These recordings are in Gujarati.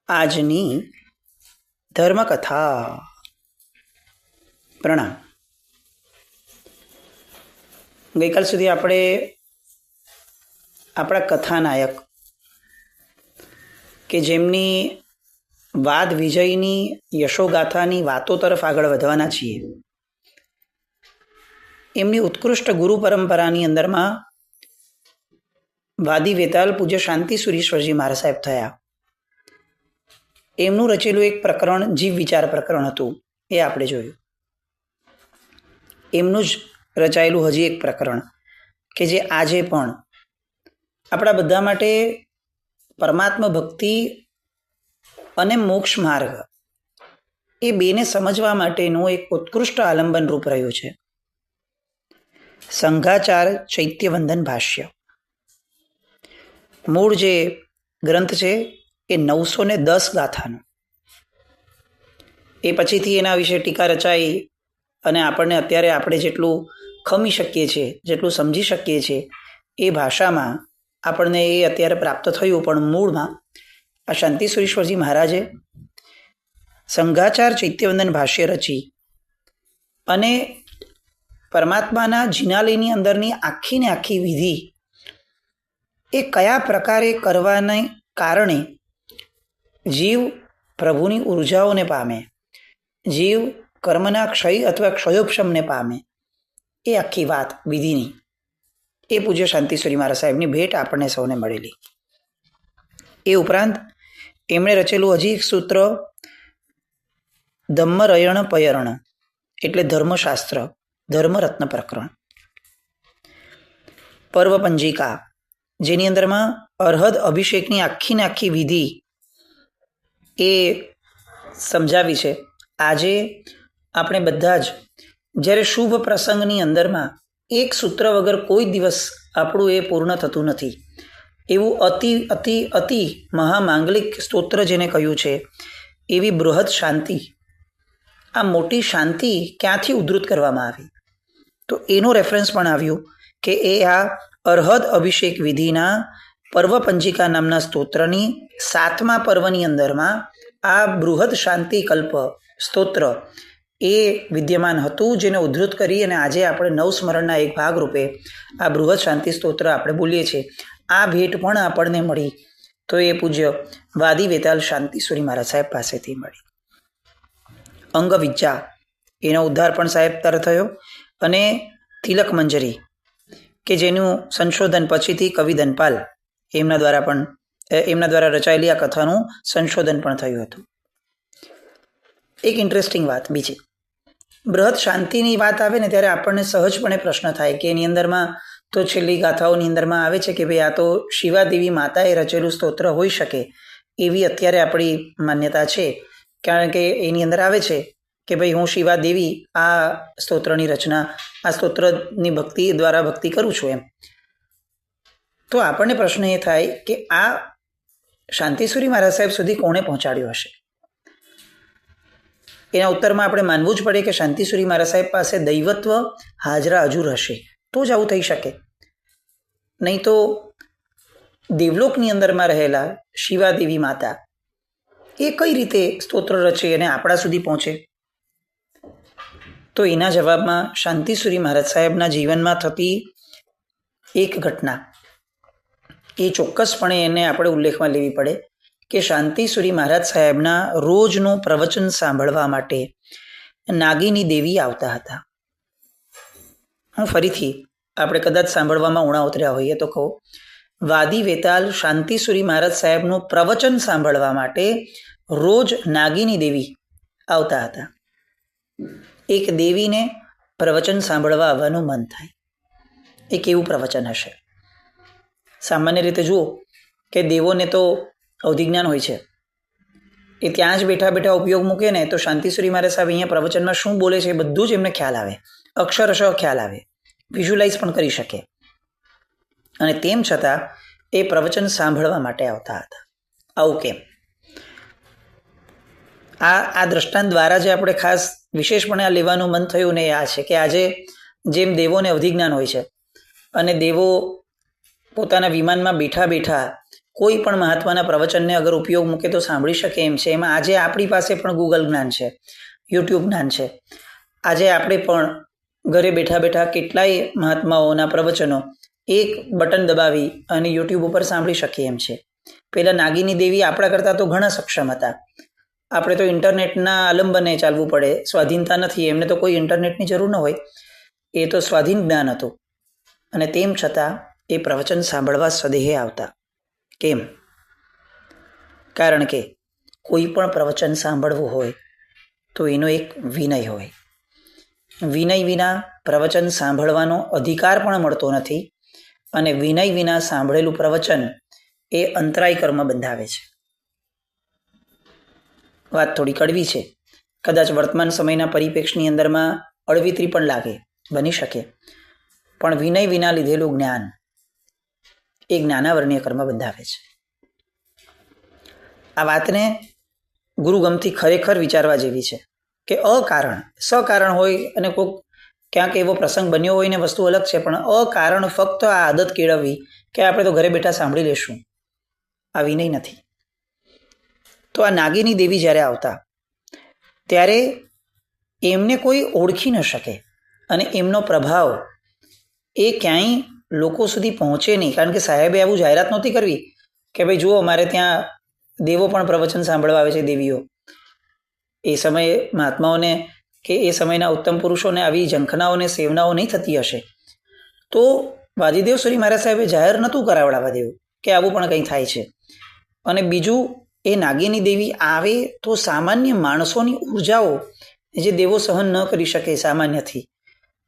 આજની ધર્મકથા. પ્રણામ. ગઈકાલ સુધી આપણે આપણા કથાનાયક કે જેમની વાદ વિજયની યશોગાથાની વાતો તરફ આગળ વધવાના છીએ, એમની ઉત્કૃષ્ટ ગુરુ પરંપરાની અંદરમાં વાદી વેતાલ પૂજ્ય શાંતિ સુરીશ્વરજી મહારાજ સાહેબ થયા. એમનું રચેલું એક પ્રકરણ જીવ વિચાર પ્રકરણ હતું, એ આપણે જોયું. એમનું જ રચાયેલું હજી એક પ્રકરણ કે જે આજે પણ આપણા બધા માટે પરમાત્મા ભક્તિ અને મોક્ષ માર્ગ એ બેને સમજવા માટેનું એક ઉત્કૃષ્ટ આલંબન રૂપ રહ્યું છે. સંઘાચાર ચૈત્યવંદન ભાષ્ય મૂળ જે ગ્રંથ છે એ 910 ગાથાનું. એ પછીથી એના વિશે ટીકા રચાઈ અને આપણને અત્યારે આપણે જેટલું ખમી શકીએ છીએ, જેટલું સમજી શકીએ છીએ એ ભાષામાં આપણને એ અત્યારે પ્રાપ્ત થયું. પણ મૂળમાં આ શાંતિ સુરીશ્વરજી મહારાજે સંઘાચાર ચૈત્યવંદન ભાષ્ય રચી અને પરમાત્માના જિનાલયની અંદરની આખીને આખી વિધિ એ કયા પ્રકારે કરવાને કારણે જીવ પ્રભુની ઉર્જાઓને પામે, જીવ કર્મના ક્ષય અથવા ક્ષયોપશમને પામે, એ આખી વાત વિધિની એ પૂજ્ય શાંતિશ્વરી મહારાજ સાહેબની ભેટ આપણને સૌને મળેલી. એ ઉપરાંત એમણે રચેલું હજી એક સૂત્ર ધમ્મરયણ પયરણ એટલે ધર્મશાસ્ત્ર, ધર્મરત્ન પ્રકરણ, પર્વ પંજિકા જેની અંદરમાં અરહદ અભિષેકની આખીને આખી વિધિ એ સમજાવી છે. આજે આપણે બધા જ જ્યારે શુભ પ્રસંગની અંદરમાં એક સૂત્ર વગર કોઈ દિવસ આપણું એ પૂર્ણ થતું નથી. એવું અતિ અતિ અતિ મહામાંગલિક સ્તોત્ર જેને કહ્યું છે, એવી બૃહદ શાંતિ, આ મોટી શાંતિ ક્યાંથી ઉદ્ધૃત કરવામાં આવી? તો એનું રેફરન્સ પણ આવ્યું કે એ આ અરહદ અભિષેક વિધિના પર્વ પંજિકા નામના સ્તોત્રની 7મા પર્વની અંદરમાં આ બૃહદ શાંતિ કલ્પ સ્તોત્ર એ વિદ્યમાન હતું, જેને ઉદ્ધૃત કરી અને આજે આપણે નવસ્મરણના એક ભાગરૂપે આ બૃહદ શાંતિ સ્તોત્ર આપણે બોલીએ છીએ. આ ભેટ પણ આપણને મળી તો એ પૂજ્ય વાદી વેતાલ શાંતિશ્વરી મહારાજ સાહેબ પાસેથી મળી. અંગ વિદ્યા એનો ઉદ્ધાર પણ સાહેબ તરફ થયો અને તિલક મંજરી કે જેનું સંશોધન પછીથી કવિ ધનપાલ એમના દ્વારા રચાયેલી આ કથાનું સંશોધન પણ થયું હતું. એક ઇન્ટરેસ્ટિંગ વાત બીજી, બૃહદ શાંતિની વાત આવે ને ત્યારે આપણને સહજપણે પ્રશ્ન થાય કે એની અંદરમાં તો છેલ્લી ગાથાઓની અંદરમાં આવે છે કે ભાઈ આ તો શિવાદેવી માતાએ રચેલું સ્તોત્ર હોઈ શકે એવી અત્યારે આપણી માન્યતા છે, કારણ કે એની અંદર આવે છે કે ભાઈ હું શિવાદેવી આ સ્તોત્રની રચના, આ સ્તોત્રની ભક્તિ દ્વારા ભક્તિ કરું છું એમ. તો આપણને પ્રશ્ન એ થાય કે આ શાંતિશ્વરી મહારાજ સાહેબ સુધી કોણે પહોંચાડ્યું હશે? એના ઉત્તરમાં આપણે માનવું જ પડે કે શાંતિશ્વરી મહારાજ સાહેબ પાસે દૈવત્વ હાજરા હજુર હશે તો જ આવું થઈ શકે. નહીં તો દેવલોકની અંદરમાં રહેલા શિવાદેવી માતા એ કઈ રીતે સ્તોત્ર રચે અને આપણા સુધી પહોંચે? તો એના જવાબમાં શાંતિશ્વરી મહારાજ સાહેબના જીવનમાં થતી એક ઘટના એ ચોક્કસપણે એને આપણે ઉલ્લેખમાં લેવી પડે કે શાંતિશ્વરી મહારાજ સાહેબના રોજનું પ્રવચન સાંભળવા માટે નાગીની દેવી આવતા હતા. હું ફરીથી આપણે કદાચ સાંભળવામાં ઉણા ઉતર્યા હોઈએ તો કહું, વાદી વેતાલ શાંતિશ્વરી મહારાજ સાહેબનું પ્રવચન સાંભળવા માટે રોજ નાગીની દેવી આવતા હતા. એક દેવીને પ્રવચન સાંભળવા આવવાનું મન થાય. એ કેવું પ્રવચન હશે? સામાન્ય રીતે જુઓ કે દેવોને તો અવધિજ્ઞાન હોય છે, એ ત્યાં જ બેઠા બેઠા ઉપયોગ મૂકે ને તો શાંતિશ્વરી મહારાજ સાહેબ અહીંયા પ્રવચનમાં શું બોલે છે એ બધું જ એમને ખ્યાલ આવે, અક્ષરશઃ ખ્યાલ આવે, વિઝ્યુલાઇઝ પણ કરી શકે. અને તેમ છતાં એ પ્રવચન સાંભળવા માટે આવતા હતા. આવું કેમ? આ દ્રષ્ટાંત દ્વારા જે આપણે ખાસ વિશેષપણે આ લેવાનું મન થયું ને એ આ છે કે આજે જેમ દેવોને અવધિજ્ઞાન હોય છે અને દેવો પોતાના વિમાનમાં બેઠા બેઠા કોઈ પણ મહાત્માના પ્રવચનને અગર ઉપયોગ મૂકે તો સાંભળી શકે એમ છે. એમાં આજે આપણી પાસે પણ ગૂગલ જ્ઞાન છે, યુટ્યુબ જ્ઞાન છે. આજે આપણે પણ ઘરે બેઠા બેઠા કેટલાય મહાત્માઓના પ્રવચનો એક બટન દબાવી અને યુટ્યુબ ઉપર સાંભળી શકીએ એમ છે. પેલા નાગિની દેવી આપણા કરતાં તો ઘણા સક્ષમ હતા. આપણે તો ઇન્ટરનેટના આલંબને ચાલવું પડે, સ્વાધીનતા નથી. એમને તો કોઈ ઇન્ટરનેટની જરૂર ન હોય, એ તો સ્વાધીન જ્ઞાન હતું. અને તેમ છતાં એ પ્રવચન સાંભળવા સદેહે આવતા. કેમ? કારણ કે કોઈ પણ પ્રવચન સાંભળવું હોય તો એનો એક વિનય હોય. વિનય વિના પ્રવચન સાંભળવાનો અધિકાર પણ મળતો નથી. અને વિનય વિના સાંભળેલું પ્રવચન એ અંતરાય કર્મ બંધાવે છે. વાત થોડી કડવી છે, કદાચ વર્તમાન સમયના પરિપ્રેક્ષની અંદરમાં અળવિતરી પણ લાગે, બની શકે. પણ વિનય વિના લીધેલું જ્ઞાન એ જ્ઞાનાવરણીય કર્મ બંધાવે છે. આ વાતને ગુરુગમથી ખરેખર વિચારવા જેવી છે કે અકારણ, સકારણ હોય અને કોઈક ક્યાંક એવો પ્રસંગ બન્યો હોય ને વસ્તુ અલગ છે, પણ અકારણ ફક્ત આ આદત કેળવવી કે આપણે તો ઘરે બેઠા સાંભળી લેશું, આ વિનય નથી. તો આ નાગિની દેવી જ્યારે આવતા ત્યારે એમને કોઈ ઓળખી ન શકે અને એમનો પ્રભાવ એ ક્યાંય લોકો સુધી પહોંચે નહીં. કારણ કે સાહેબે આવું જાહેરાત નહોતી કરવી કે ભાઈ જુઓ મારે ત્યાં દેવો પણ પ્રવચન સાંભળવા આવે છે, દેવીઓ. એ સમયે મહાત્માઓને કે એ સમયના ઉત્તમ પુરુષોને આવી ઝંખનાઓને સેવનાઓ નહીં થતી હશે. તો વાદીદેવ શ્રી મહારાજ સાહેબે જાહેર નહોતું કરાવડાવવા દેવું કે આવું પણ કંઈ થાય છે. અને બીજું, એ નાગિની દેવી આવે તો સામાન્ય માણસોની ઉર્જાઓ જે દેવો સહન ન કરી શકે સામાન્યથી,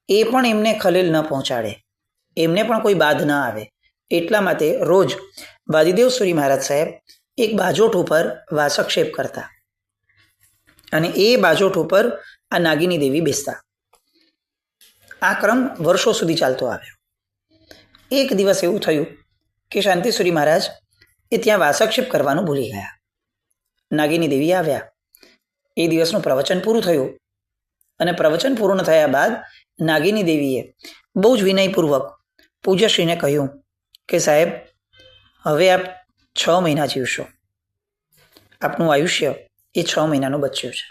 એ પણ એમને ખલેલ ન પહોંચાડે, એમને પણ કોઈ બાધ ન આવે. એટલા માટે રોજ વાદીદેવ શ્રી મહારાજ સાહેબ એક બાજોઠ ઉપર વાસક્ષેપ કરતા અને એ બાજોઠ ઉપર આ નાગિની દેવી બેસતા. આ ક્રમ વર્ષો સુધી ચાલતો આવ્યો. એક દિવસ એવું થયું કે શાંતિશ્રી મહારાજ એ ત્યાં વાસક્ષેપ કરવાનું ભૂલી ગયા. નાગિની દેવી આવ્યા. એ દિવસનું પ્રવચન પૂરું થયું અને પ્રવચન પૂર્ણ થયા બાદ નાગિની દેવીએ બહુ જ વિનયપૂર્વક પૂજ્યશ્રીને કહ્યું કે સાહેબ, હવે આપ 6 મહિના જીવશો. આપનું આયુષ્ય એ 6 મહિનાનું બચ્યું છે.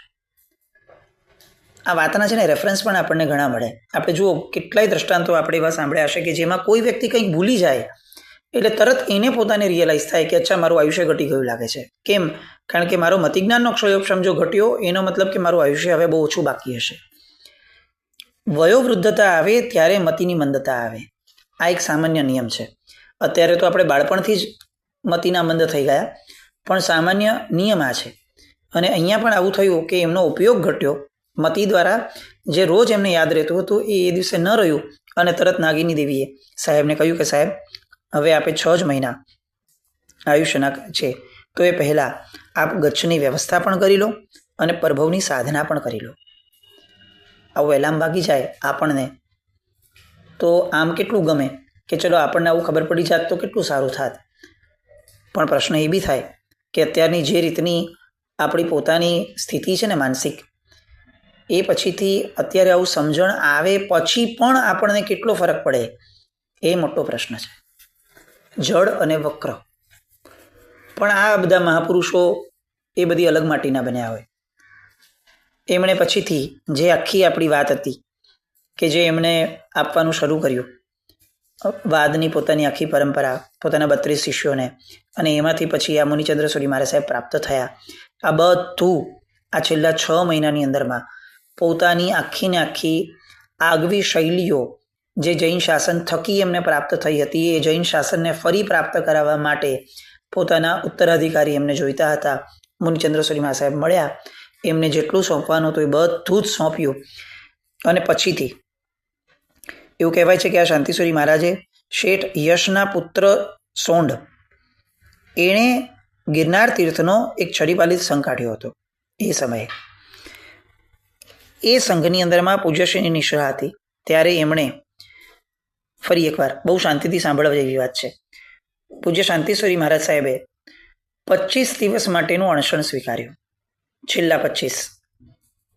આ વાતના છે ને રેફરન્સ પણ આપણને ઘણા મળે. આપણે જુઓ કેટલાય દ્રષ્ટાંતો આપણે એવા સાંભળ્યા હશે કે જેમાં કોઈ વ્યક્તિ કંઈક ભૂલી જાય એટલે તરત એને પોતાને રિયલાઇઝ થાય કે અચ્છા મારું આયુષ્ય ઘટી ગયું લાગે છે. કેમ? કારણ કે મારો મતિજ્ઞાનનો ક્ષયોક્ષમ જો ઘટ્યો એનો મતલબ કે મારું આયુષ્ય હવે બહુ ઓછું બાકી હશે. વયોવૃદ્ધતા આવે ત્યારે મતિની મંદતા આવે. આ એક સામાન્ય નિયમ છે. અત્યારે તો આપણે બાળપણથી જ મતિના મંદ થઈ ગયા, પણ સામાન્ય નિયમ આ છે. અને અહીંયા પણ આવું થયું કે એમનો ઉપયોગ ઘટ્યો. મતિ દ્વારા જે રોજ એમને યાદ રહેતું હતું એ દિવસે ન રહ્યું અને તરત નાગિની દેવીએ સાહેબને કહ્યું કે સાહેબ, હવે આપે 6 જ મહિના આયુષ્યના છે, તો એ પહેલાં આપ ગચ્છની વ્યવસ્થા પણ કરી લો અને પ્રભવની સાધના પણ કરી લો. આવું એલામ ભાગી જાય આપણને તો આમ કેટલું ગમે કે ચલો આપણને આવું ખબર પડી જાત તો કેટલું સારું થાત. પણ પ્રશ્ન એ બી થાય કે અત્યારની જે રીતની આપણી પોતાની સ્થિતિ છે ને માનસિક, એ પછીથી અત્યારે આવું સમજણ આવે પછી પણ આપણને કેટલો ફરક પડે એ મોટો પ્રશ્ન છે. જડ અને વક્ર. પણ આ બધા મહાપુરુષો એ બધી અલગ માટીના બન્યા હોય. એમણે પછીથી જે આખી આપણી વાત હતી કે જે એમણે આપવાનું શરૂ કર્યું, વાદની પોતાની આખી પરંપરા, પોતાના 32 શિષ્યોને, અને એમાંથી પછી આ મુનિચંદ્ર શ્રી મહારાજ સાહેબ પ્રાપ્ત થયા. આ બધું આ છેલ્લા 6 મહિનાની અંદરમાં પોતાની આખીને આખી આગવી શૈલીઓ જે જૈન શાસન થકી એમને પ્રાપ્ત થઈ હતી, એ જૈન શાસનને ફરી પ્રાપ્ત કરાવવા માટે પોતાના ઉત્તરાધિકારી એમને જોઈતા હતા. મુનિચંદ્ર શ્રી મહારાજ સાહેબ મળ્યા, એમને જેટલું સોંપવાનું હતું એ બધું જ સોંપ્યું. અને પછીથી એવું કહેવાય છે કે આ શાંતિશ્રી મહારાજે શેઠ યશના પુત્ર સોંડ, એણે ગિરનાર તીર્થનો એક છડીપાલિત સંઘ કાઢ્યો હતો. એ સમયે એ સંઘની અંદરમાં પૂજ્યશ્રીની નિશ્રા હતી. ત્યારે એમણે ફરી એકવાર બહુ શાંતિથી સાંભળવા જેવી વાત છે, પૂજ્ય શાંતિશ્રી મહારાજ સાહેબે 25 દિવસ માટેનું અણશણ સ્વીકાર્યું. છેલ્લા 25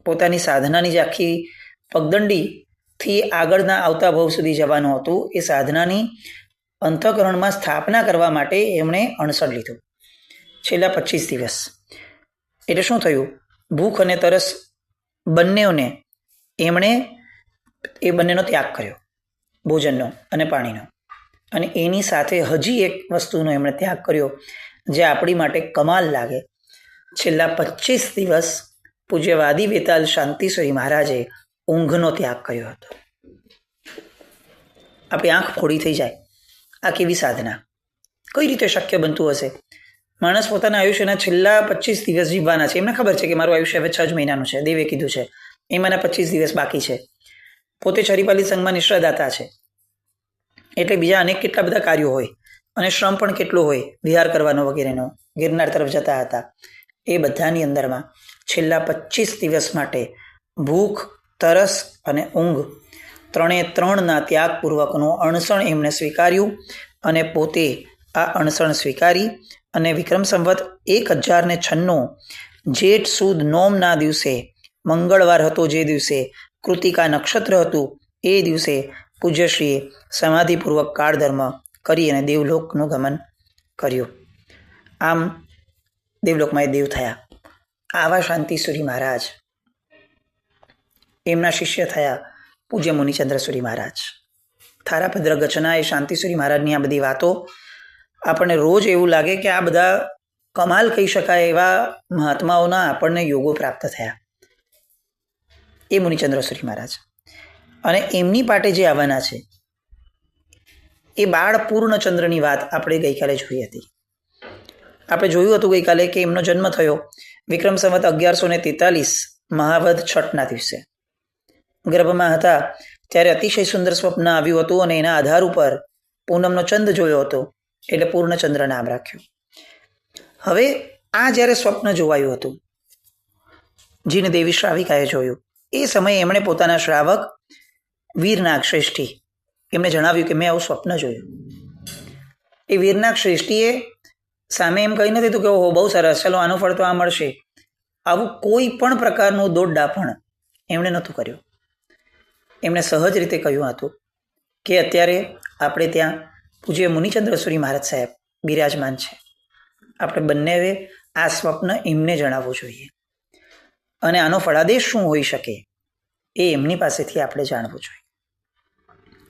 પોતાની સાધનાની જે આખી પગદંડીથી આગળના આવતા ભાવ સુધી જવાનું હતું, એ સાધનાની અંતઃકરણમાં સ્થાપના કરવા માટે એમણે અણસર લીધું છેલ્લા 25 દિવસ. એટલે શું થયું? ભૂખ અને તરસ બંનેઓને એમણે એ બંનેનો ત્યાગ કર્યો, ભોજનનો અને પાણીનો. અને એની સાથે હજી એક વસ્તુનો એમણે ત્યાગ કર્યો જે આપણી માટે કમાલ લાગે. છેલ્લા 25 દિવસ પૂજ્ય વાદી વેતાલ શાંતિશ્વરી મહારાજે ઊંઘનો ત્યાગ કર્યો હતો. આપણી આંખ ફોડી થઈ જાય. આ કેવી સાધના! કઈ રીતે શક્ય બનતું હશે? માણસ પોતાના આયુષ્યના છેલ્લા 25 દિવસ જીવવાના છે. એમને ખબર છે કે મારું આયુષ્ય હવે 6 જ મહિનાનું છે, દેવે કીધું છે, એમાંના 25 દિવસ બાકી છે. પોતે છરીપાલી સંઘમાં નિષ્ઠાદાતા છે, એટલે બીજા અનેક કેટલા બધા કાર્યો હોય અને શ્રમ પણ કેટલો હોય, વિહાર કરવાનો વગેરેનો. ગિરનાર તરફ જતા હતા. એ બધાની અંદરમાં છેલ્લા 25 દિવસ માટે ભૂખ, તરસ અને ઊંઘ ત્રણેના ત્યાગપૂર્વકનું અણસણ એમણે સ્વીકાર્યું. અને પોતે આ અણસણ સ્વીકારી અને વિક્રમ સંવત 1096 જેઠ સુદ નોમના દિવસે, મંગળવાર હતો, જે દિવસે કૃતિકા નક્ષત્ર હતું, એ દિવસે પૂજ્યશ્રીએ સમાધિપૂર્વક કાળધર્મ કરી અને દેવલોકનું ગમન કર્યું. આમ દેવલોકમાં એ દેવ થયા. આવા શાંતિશ્વરી મહારાજ, એમના શિષ્ય થયા પૂજ્ય મુનિચંદ્રસુરી મહારાજ. થારાભદ્ર ગચના એ શાંતિશ્વરી મહારાજની આ બધી વાતો આપણને રોજ એવું લાગે કે આ બધા કમાલ કહી શકાય એવા મહાત્માઓના આપણને યોગો પ્રાપ્ત થયા. એ મુનિચંદ્રસુરી મહારાજ. અને એમની પાટે જે આવવાના છે એ બાળ પૂર્ણચંદ્રની વાત આપણે ગઈકાલે જોઈ હતી. આપણે જોયું હતું ગઈકાલે કે એમનો જન્મ થયો વિક્રમ સંવત 1143 મહાવદ છઠના દિવસે. ગર્ભમાં હતા ત્યારે અતિશય સુંદર સ્વપ્ન આવ્યું હતું અને એના આધાર ઉપર પૂનમનો ચંદ જોયો હતો, એટલે પૂર્ણચંદ્ર નામ રાખ્યું. હવે આ જ્યારે સ્વપ્ન જોવાયું હતું, જીને દેવી શ્રાવિકાએ જોયું, એ સમયે એમણે પોતાના શ્રાવક વીરનાગ શ્રેષ્ઠી એમણે જણાવ્યું કે મેં આવું સ્વપ્ન જોયું. એ વીરનાગ શ્રેષ્ઠીએ સામે એમ કહી નથી કે ઓહો બહુ સરસ, ચાલો આનું ફળ તો આ મળશે, આવું કોઈ પણ પ્રકારનું દોડડાપણ એમણે નહોતું કર્યું. એમણે સહજ રીતે કહ્યું હતું કે અત્યારે આપણે ત્યાં પૂજ્ય મુનિચંદ્રસુરી મહારાજ સાહેબ બિરાજમાન છે, આપણે બંનેએ આ સ્વપ્ન એમને જણાવવું જોઈએ અને આનો ફળાદેશ શું હોઈ શકે એ એમની પાસેથી આપણે જાણવું જોઈએ.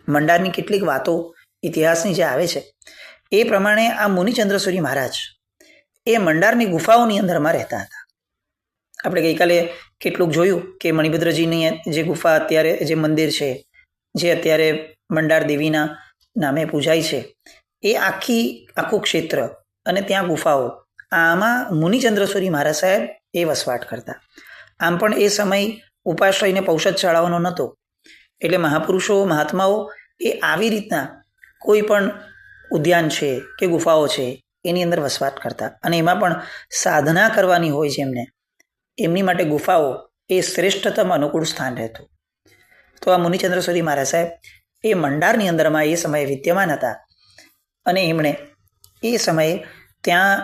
મંડારની કેટલીક વાતો ઇતિહાસની જે આવે છે એ પ્રમાણે આ મુનિચંદ્રસુરી મહારાજ એ મંડારની ગુફાઓની અંદરમાં રહેતા હતા. આપણે ગઈકાલે કેટલુંક જોયું કે મણિભદ્રજીની જે ગુફા અત્યારે, જે મંદિર છે, જે અત્યારે મંડાર દેવીના નામે પૂજાય છે, એ આખું ક્ષેત્ર અને ત્યાં ગુફાઓ, આમાં મુનિચંદ્રસુરી મહારાજ સાહેબ એ વસવાટ કરતા. આમ પણ એ સમય ઉપાશ્રયને પૌષદ શાળાઓનો નહોતો, એટલે મહાપુરુષો, મહાત્માઓ એ આવી રીતના કોઈ પણ ઉદ્યાન છે કે ગુફાઓ છે એની અંદર વસવાટ કરતા. અને એમાં પણ સાધના કરવાની હોય જેમને, એમની માટે ગુફાઓ એ શ્રેષ્ઠતમ અનુકૂળ સ્થાન રહેતું. તો આ મુનિચંદ્રસુરી મહારાજ સાહેબ એ મંડારની અંદરમાં એ સમયે વિદ્યમાન હતા અને એમણે એ સમયે ત્યાં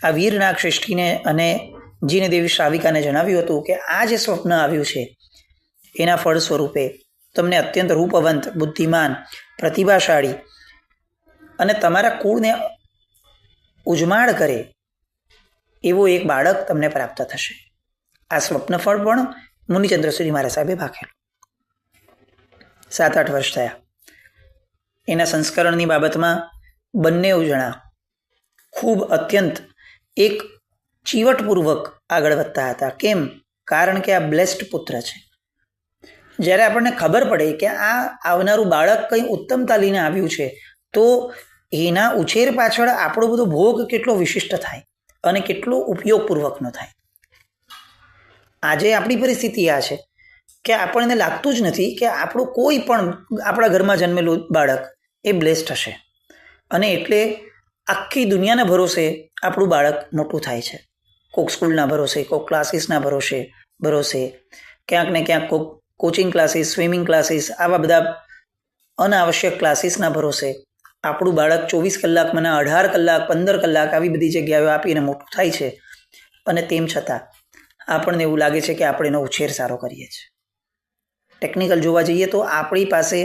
આ વીરનાગ શ્રેષ્ઠીને અને જીને દેવી શ્રાવિકાને જણાવ્યું હતું કે આ જે સ્વપ્ન આવ્યું છે એના ફળ સ્વરૂપે તમને અત્યંત રૂપવંત, બુદ્ધિમાન, પ્રતિભાશાળી અને તમારા કુળને ઉજમાડ કરે એવો એક બાળક તમને પ્રાપ્ત થશે. આ સ્વપ્નફળ પણ મુનિચંદ્રસુરી મહારાજ સાહેબે ભાખેલું. 7-8 વર્ષ થયા. એના સંસ્કરણની બાબતમાં બંને જણા ખૂબ અત્યંત એક ચીવટપૂર્વક આગળ વધતા હતા. કેમ? કારણ કે આ બ્લેસ્ડ પુત્ર છે. જ્યારે આપણને ખબર પડે કે આ આવનારું બાળક કંઈ ઉત્તમતા લઈને આવ્યું છે, તો એના ઉછેર પાછળ આપણો બધો ભોગ કેટલો વિશિષ્ટ થાય અને કેટલો ઉપયોગપૂર્વકનો થાય. આજે આપણી પરિસ્થિતિ આ છે કે આપણને લાગતું જ નથી કે આપણું કોઈ પણ આપણા ઘરમાં જન્મેલું બાળક એ બ્લેસ્ડ હશે, અને એટલે આખી દુનિયાના ભરોસે આપણું બાળક મોટું થાય છે. કોઈક સ્કૂલના ભરોસે, કોઈક ક્લાસીસના ભરોસે, ક્યાંક ને ક્યાંક કોઈક કોચિંગ ક્લાસીસ, સ્વિમિંગ ક્લાસીસ, આવા બધા અનાવશ્યક ક્લાસીસના ભરોસે આપણું બાળક 24 કલાકમાંના 18 કલાક, 15 કલાક આવી બધી જગ્યાએ આપીને મોટું થાય છે. અને તેમ છતાં આપણને એવું લાગે છે કે આપણે એનો ઉછેર સારો કરીએ છીએ. ટેકનિકલ જોવા જઈએ તો આપણી પાસે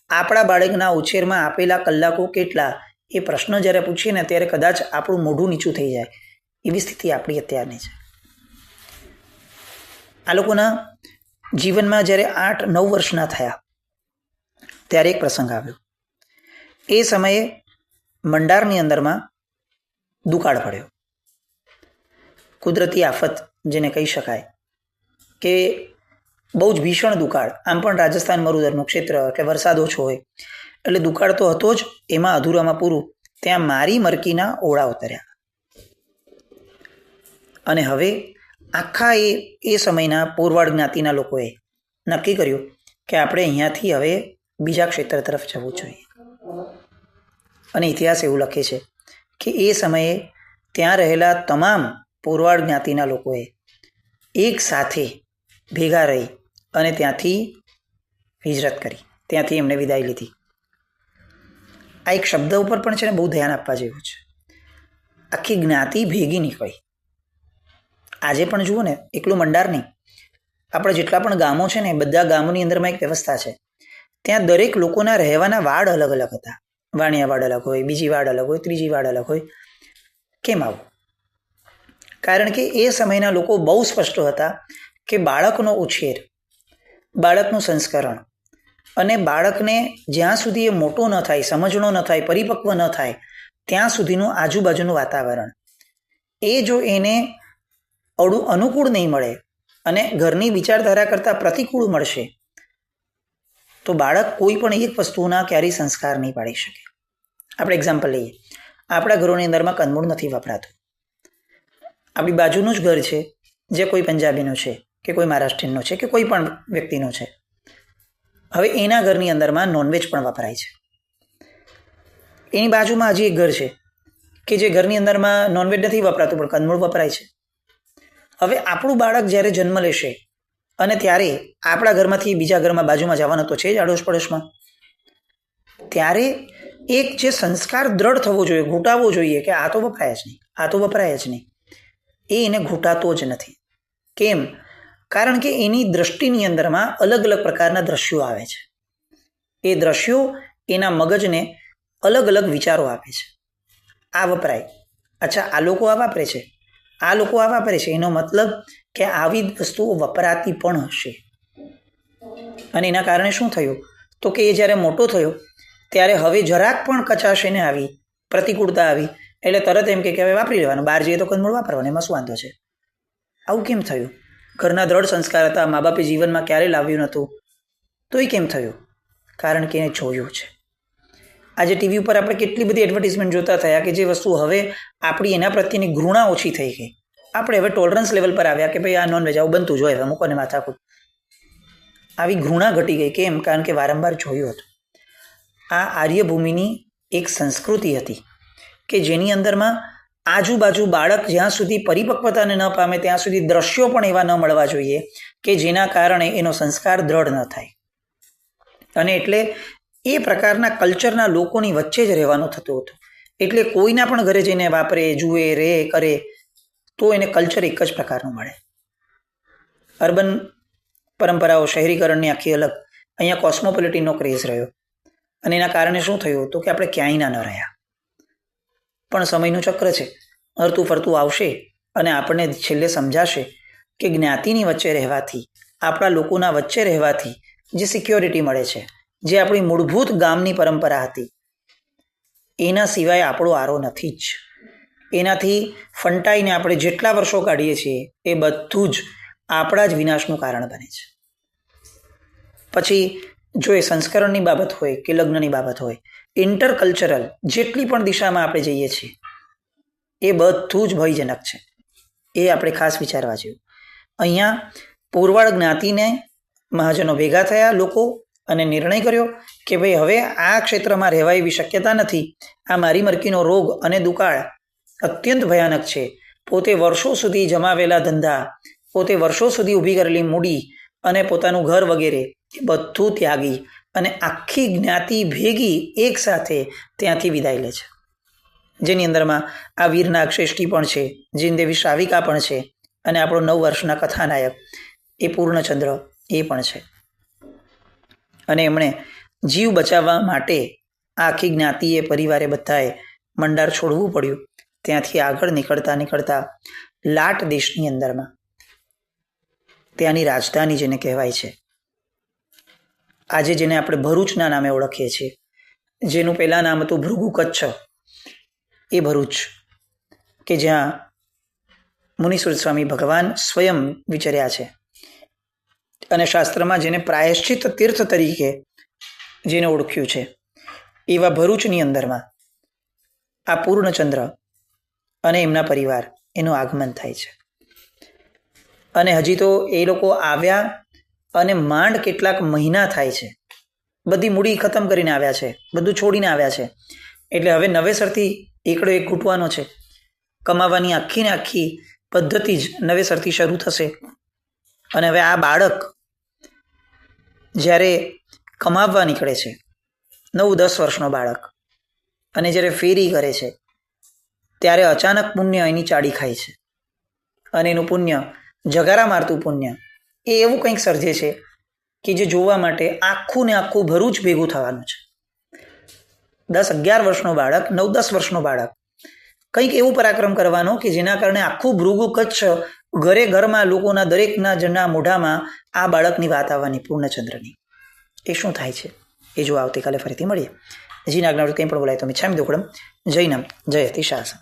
આપણા બાળકના ઉછેરમાં આપેલા કલાકો કેટલા એ પ્રશ્ન જ્યારે પૂછીએ ને ત્યારે કદાચ આપણું મોઢું નીચું થઈ જાય એવી સ્થિતિ આપણી અત્યારની છે. આ લોકોના જીવનમાં જ્યારે 8-9 વર્ષના થયા ત્યારે એક પ્રસંગ આવ્યો. એ સમયે મંડારની અંદરમાં દુકાળ પડ્યો. કુદરતી આફત જેને કહી શકાય કે બહુ જ ભીષણ દુકાળ. આમ પણ રાજસ્થાન મરુધરનું ક્ષેત્ર કે વરસાદ ઓછો હોય એટલે દુકાળ તો હતો જ, એમાં અધૂરામાં પૂરું ત્યાં મારી મરકીના ઓળા ઉતર્યા. અને હવે આખા એ સમયના પોરવાડ જ્ઞાતિના લોકોએ નક્કી કર્યું કે આપણે અહીંયાથી હવે બીજા ક્ષેત્ર તરફ જવું જોઈએ. અને ઇતિહાસ એવું લખે છે કે એ સમયે ત્યાં રહેલા તમામ પોરવાડ જ્ઞાતિના લોકોએ એક સાથે ભેગા રહી અને ત્યાંથી હિજરત કરી, ત્યાંથી એમને વિદાય લીધી. આ એક શબ્દ ઉપર પણ છે ને બહુ ધ્યાન આપવા જેવું છે. આખી જ્ઞાતિ ભેગી નીકળી. આજે પણ જુઓ ને, એકલું મંડાર નહીં, આપણે જેટલા પણ ગામો છે ને બધા ગામોની અંદરમાં એક વ્યવસ્થા છે. ત્યાં દરેક લોકોના રહેવાના વાડ અલગ અલગ હતા. વાણિયા વાડ અલગ હોય, બીજી વાડ અલગ હોય, ત્રીજી વાડ અલગ હોય. કેમ આવું? કારણ કે એ સમયના લોકો બહુ સ્પષ્ટ હતા કે બાળકનો ઉછેર, બાળકનું સંસ્કરણ અને બાળકને જ્યાં સુધી એ મોટો ન થાય, સમજણો ન થાય, પરિપક્વ ન થાય ત્યાં સુધીનું આજુબાજુનું વાતાવરણ એ જો એને અનુકૂળ નહીં મળે અને ઘરની વિચારધારા કરતાં પ્રતિકૂળ મળશે તો બાળક કોઈ પણ એક વસ્તુના ક્યારેય સંસ્કાર નહીં પાડી શકે. આપણે એક્ઝામ્પલ લઈએ. આપણા ઘરોની અંદરમાં કંદમૂળ નથી વપરાતું. આપણી બાજુનું જ ઘર છે જે કોઈ પંજાબીનું છે કે કોઈ મહારાષ્ટ્રીયનનો છે કે કોઈ પણ વ્યક્તિનો છે. હવે એના ઘરની અંદરમાં નોનવેજ પણ વપરાય છે. એની બાજુમાં હજી એક ઘર છે કે જે ઘરની અંદરમાં નોનવેજ નથી વપરાતું પણ કંદમૂળ વપરાય છે. હવે આપણું બાળક જ્યારે જન્મ લેશે અને ત્યારે આપણા ઘરમાંથી બીજા ઘરમાં બાજુમાં જવાનું તો છે જ આડોશ પડોશમાં, ત્યારે એક જે સંસ્કાર દ્રઢ થવો જોઈએ, ઘૂંટાવવો જોઈએ કે આ તો વપરાય જ નહીં, આ તો વપરાય જ નહીં, એ એને ઘૂંટાતો જ નથી. કેમ? કારણ કે એની દ્રષ્ટિની અંદરમાં અલગ અલગ પ્રકારના દ્રશ્યો આવે છે. એ દ્રશ્યો એના મગજને અલગ અલગ વિચારો આપે છે. આ વપરાય, અચ્છા આ લોકો આ વાપરે છે, આ લોકો આ વાપરે છે, એનો મતલબ કે આવી વસ્તુઓ વપરાતી પણ હશે. અને એના કારણે શું થયું તો કે એ જ્યારે મોટો થયો ત્યારે હવે જરાક પણ કચાશ એને આવી, પ્રતિકૂળતા આવી એટલે તરત એમ કે હવે વાપરી લેવાનું, બહાર જઈએ તો કંદમૂળ વાપરવાનું, એમાં શું વાંધો છે? આવું કેમ થયું? ઘરના દ્રઢ સંસ્કાર હતા, મા બાપે જીવનમાં ક્યારેય લાવ્યું નહોતું, તો એ કેમ થયું? કારણ કે એને જોયું છે. આજે ટીવી ઉપર આપણે કેટલી બધી એડવર્ટિઝમેન્ટ જોતા થયા કે જે વસ્તુ હવે આપણી એના પ્રત્યેની ઘૃણા ઓછી થઈ ગઈ. આપણે હવે ટોલરન્સ લેવલ પર આવ્યા કે ભાઈ આ નોનવેજ આવું બનતું જ હોય, હવે મૂકોને માથાકૂટ. આવી ઘૃણા ઘટી ગઈ. કેમ? કારણ કે વારંવાર જોયું હતું. આ આર્યભૂમિની એક સંસ્કૃતિ હતી કે જેની અંદરમાં આજુબાજુ બાળક જ્યાં સુધી પરિપક્વતાને ન પામે ત્યાં સુધી દ્રશ્યો પણ એવા ન મળવા જોઈએ કે જેના કારણે એનો સંસ્કાર દ્રઢ ન થાય. અને એટલે એ પ્રકારના કલ્ચરના લોકોની વચ્ચે જ રહેવાનું થતું હતું. એટલે કોઈના પણ ઘરે જઈને વાપરે, જુએ, રહે, કરે તો એને કલ્ચર એક જ પ્રકારનું મળે. અર્બન પરંપરાઓ, શહેરીકરણની આખી અલગ. અહીંયા કોસ્મોપોલિટીનો ક્રેઝ રહ્યો અને એના કારણે શું થયું તો કે આપણે ક્યાંય ના ન રહ્યા. પણ સમયનું ચક્ર છે, હરતું ફરતું આવશે અને આપણને છેલ્લે સમજાશે કે જ્ઞાતિની વચ્ચે રહેવાથી, આપણા લોકોના વચ્ચે રહેવાથી જે સિક્યોરિટી મળે છે, જે આપણી મૂળભૂત ગામની પરંપરા હતી, એના સિવાય આપણો આરો નથી જ. એનાથી ફંટાઈને આપણે જેટલા વર્ષો કાઢીએ છીએ એ બધું જ આપણા જ વિનાશનું કારણ બને છે. પછી જો એ સંસ્કરણની બાબત હોય કે લગ્નની બાબત હોય, ઇન્ટરકલ્ચરલ જેટલી પણ દિશામાં આપણે જઈએ છીએ એ બધું જ ભયજનક છે. એ આપણે ખાસ વિચારવા જેવું. અહીંયા પોરવાડ જ્ઞાતિને મહાજનો ભેગા થયા લોકો અને નિર્ણય કર્યો કે ભાઈ હવે આ ક્ષેત્રમાં રહેવા એવી શક્યતા નથી. આ મારી મરકીનો રોગ અને દુકાળ અત્યંત ભયાનક છે. પોતે વર્ષો સુધી જમાવેલા ધંધા, પોતે વર્ષો સુધી ઊભી કરેલી મૂડી અને પોતાનું ઘર વગેરે એ બધું ત્યાગી અને આખી જ્ઞાતિ ભેગી એક સાથે ત્યાંથી વિદાય લે છે. જેની અંદરમાં આ વીરના શ્રેષ્ઠી પણ છે, જીનદેવી શ્રાવિકા પણ છે અને આપણો 9 વર્ષના કથાનાયક એ પૂર્ણચંદ્ર એ પણ છે. અને એમણે જીવ બચાવવા માટે આ આખી જ્ઞાતિએ પરિવારે બધાએ મંડાર છોડવું પડ્યું. ત્યાંથી આગળ નીકળતા લાટ દેશની અંદરમાં ત્યાંની રાજધાની જેને કહેવાય છે, આજે જેને આપણે ભરૂચના નામે ઓળખીએ છીએ, જેનું પહેલા નામ હતું ભૃગુ કચ્છ, એ ભરૂચ કે જ્યાં મુનીશ્વર સ્વામી ભગવાન સ્વયં વિચર્યા છે અને શાસ્ત્રમાં જેને પ્રાયશ્ચિત તીર્થ તરીકે જેને ઓળખ્યું છે, એવા ભરૂચની અંદરમાં આ પૂર્ણચંદ્ર અને એમના પરિવાર એનું આગમન થાય છે. અને હજી તો એ લોકો આવ્યા અને માંડ કેટલાક મહિના થાય છે. બધી મૂડી ખતમ કરીને આવ્યા છે, બધું છોડીને આવ્યા છે. એટલે હવે નવેસરથી એકડો એક ઘૂંટવાનો છે. કમાવાની આખી ને આખી પદ્ધતિ જ નવેસરથી શરૂ થશે. અને હવે આ બાળક જ્યારે કમાવવા નીકળે છે, 9-10 વર્ષનો બાળક, અને જ્યારે ફેરી કરે છે ત્યારે અચાનક પુણ્ય એની ચાડી ખાય છે. અને એનું પુણ્ય, જગારા મારતું પુણ્ય, એ એવું કંઈક સર્જે છે કે જે જોવા માટે આખું ને આખું ભરૂચ ભેગું થવાનું છે. 10-11 વર્ષનો બાળક, 9-10 વર્ષનો બાળક કંઈક એવું પરાક્રમ કરવાનો કે જેના કારણે આખું ભૃગુ કચ્છ ઘરે ઘરમાં લોકોના દરેકના જણના મોઢામાં આ બાળકની વાત આવવાની, પૂર્ણચંદ્રની. એ શું થાય છે એ જો આવતીકાલે ફરીથી મળીએ. જી નાગના કંઈ પણ બોલાય તો મિચ્છામિ દુક્કડમ. જય નમ જયતિ શાસન.